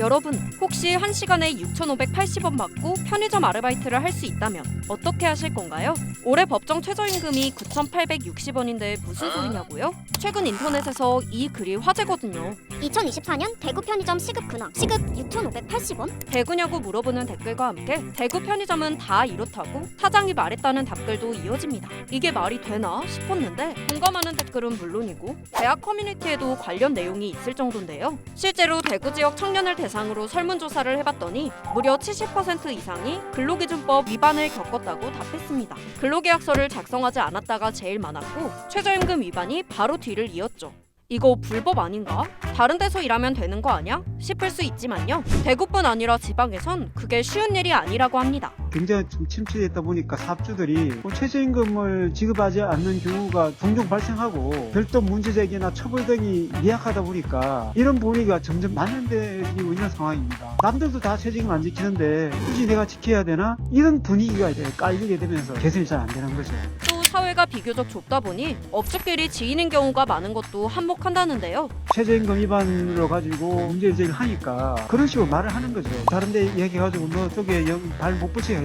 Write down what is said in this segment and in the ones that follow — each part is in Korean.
여러분, 혹시 1시간에 6,580원 받고 편의점 아르바이트를 할 수 있다면 어떻게 하실 건가요? 올해 법정 최저임금이 9,860원인데 무슨 소리냐고요? 최근 인터넷에서 이 글이 화제거든요. 2024년 대구 편의점 시급 근황. 시급 6,580원? 대구냐고 물어보는 댓글과 함께 대구 편의점은 다 이렇다고 사장이 말했다는 답글도 이어집니다. 이게 말이 되나 싶었는데 공감하는 댓글은 물론이고 대학 커뮤니티에도 관련 내용이 있을 정도인데요. 실제로 대구 지역 청년을 대상으로 설문조사를 해봤더니 무려 70% 이상이 근로기준법 위반을 겪었다고 답했습니다. 근로계약서를 작성하지 않았다가 제일 많았고 최저임금 위반이 바로 뒤를 이었죠. 이거 불법 아닌가? 다른 데서 일하면 되는 거 아냐? 싶을 수 있지만요. 대구뿐 아니라 지방에선 그게 쉬운 일이 아니라고 합니다. 굉장히 좀 침체되다 보니까 사업주들이 최저임금을 지급하지 않는 경우가 종종 발생하고 별도 문제제기나 처벌 등이 미약하다 보니까 이런 분위기가 점점 만연되고 있는 상황입니다. 남들도 다 최저임금 안 지키는데 굳이 내가 지켜야 되나? 이런 분위기가 이제 깔리게 되면서 개선이 잘 안 되는 거죠. 또 사회가 비교적 좁다 보니 업주끼리 지이는 경우가 많은 것도 한몫한다는데요. 최저임금 위반으로 가지고 문제제기를 하니까 그런 식으로 말을 하는 거죠. 다른 데 얘기해가지고 너 쪽에 발 못 붙이겠다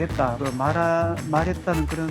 말했다는 그런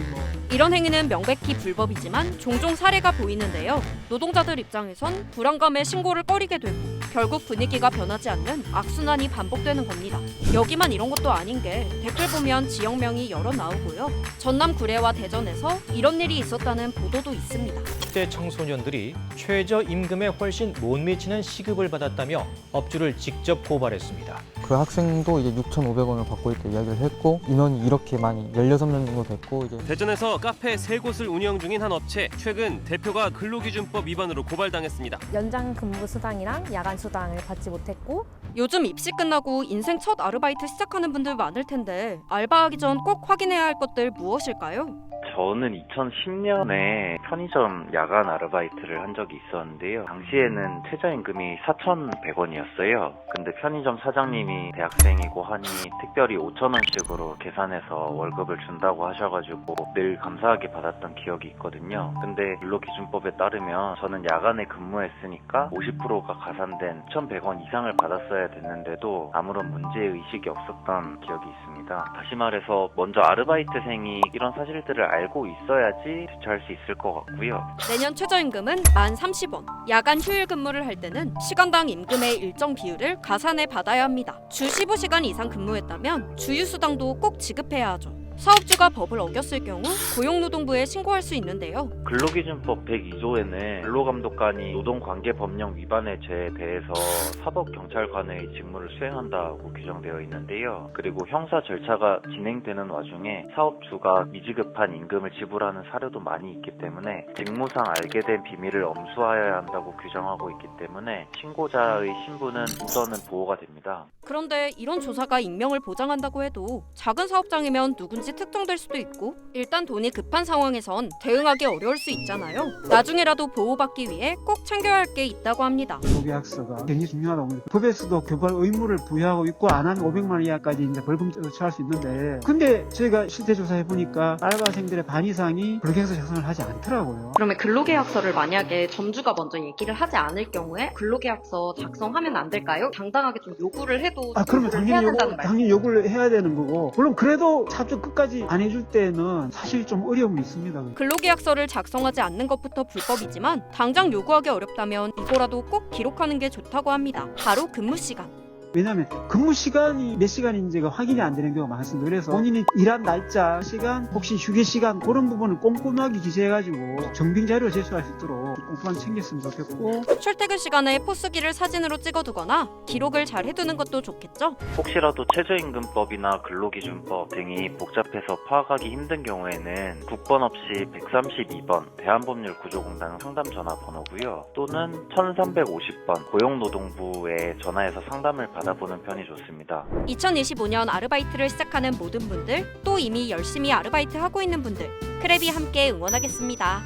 이런 행위는 명백히 불법이지만 종종 사례가 보이는데요. 노동자들 입장에선 불안감에 신고를 꺼리게 되고 결국 분위기가 변하지 않는 악순환이 반복되는 겁니다. 여기만 이런 것도 아닌 게 댓글 보면 지역명이 여러 나오고요. 전남 구례와 대전에서 이런 일이 있었다는 보도도 있습니다. 10대 청소년들이 최저임금에 훨씬 못 미치는 시급을 받았다며 업주를 직접 고발했습니다. 그 학생도 이제 6,500원을 받고 있다 이야기를 했고 인원이 이렇게 많이 16명 정도 됐고 이제 대전에서 카페 3곳을 운영 중인 한 업체 최근 대표가 근로기준법 위반으로 고발당했습니다. 연장 근무 수당이랑 야간 수당을 받지 못했고 요즘 입시 끝나고 인생 첫 아르바이트 시작하는 분들 많을 텐데 알바하기 전 꼭 확인해야 할 것들 무엇일까요? 저는 2010년에 편의점 야간 아르바이트를 한 적이 있었는데요. 당시에는 최저임금이 4,100원이었어요. 근데 편의점 사장님이 대학생이고 하니 특별히 5,000원씩으로 계산해서 월급을 준다고 하셔가지고 늘 감사하게 받았던 기억이 있거든요. 근데 근로기준법에 따르면 저는 야간에 근무했으니까 50%가 가산된 1,100원 이상을 받았어야 됐는데도 아무런 문제의식이 없었던 기억이 있습니다. 다시 말해서 먼저 아르바이트생이 이런 사실들을 알고 있어야지 대처할 수 있을 것 같고요. 내년 최저임금은 만 30원. 야간 휴일 근무를 할 때는 시간당 임금의 일정 비율을 가산해 받아야 합니다. 주 15시간 이상 근무했다면 주휴수당도 꼭 지급해야 하죠. 사업주가 법을 어겼을 경우 고용노동부에 신고할 수 있는데요. 근로기준법 102조에는 근로감독관이 노동관계법령 위반의 죄에 대해서 사법경찰관의 직무를 수행한다고 규정되어 있는데요. 그리고 형사 절차가 진행되는 와중에 사업주가 미지급한 임금을 지불하는 사례도 많이 있기 때문에 직무상 알게 된 비밀을 엄수하여야 한다고 규정하고 있기 때문에 신고자의 신분은 우선은 보호가 됩니다. 그런데 이런 조사가 익명을 보장한다고 해도 작은 사업장이면 누군지 특정될 수도 있고 일단 돈이 급한 상황에선 대응하기 어려울 수 있잖아요. 나중에라도 보호받기 위해 꼭 챙겨야 할 게 있다고 합니다. 노계약서가 굉장히 중요하다고 봅니다. 법에서도 교벌 의무를 부여하고 있고 안 하면 500만 원 이하까지 이제 벌금 처할 수 있는데 근데 저희가 실태 조사해 보니까 알바생들의 반 이상이 근로계약서 작성을 하지 않더라고요. 그러면 근로계약서를 만약에 점주가 먼저 얘기를 하지 않을 경우에 근로계약서 작성하면 안 될까요? 당당하게 좀 요구를 해도 그러면 해야 된다는 말씀. 당연히 요구를 해야 되는 거고 물론 그래도 사업주 끝까지 안 해줄 때는 사실 좀 어려움이 있습니다. 근로계약서를 작성하지 않는 것부터 불법이지만 당장 요구하기 어렵다면 이거라도 꼭 기록하는 게 좋다고 합니다. 바로 근무 시간. 왜냐하면 근무 시간이 몇 시간인지가 확인이 안 되는 경우가 많습니다. 그래서 본인이 일한 날짜, 시간, 혹시 휴게 시간 그런 부분을 꼼꼼하게 기재해가지고 정빙 자료를 제출할 수 있도록 꼼꼼하게 챙겼으면 좋겠고 출퇴근 시간에 포스기를 사진으로 찍어두거나 기록을 잘 해두는 것도 좋겠죠? 혹시라도 최저임금법이나 근로기준법 등이 복잡해서 파악하기 힘든 경우에는 국번 없이 132번 대한법률구조공단 상담 전화번호고요. 또는 1350번 고용노동부에 전화해서 상담을 받아보는 편이 좋습니다. 2025년 아르바이트를 시작하는 모든 분들, 또 이미 열심히 아르바이트 하고 있는 분들, 크랩이 함께 응원하겠습니다.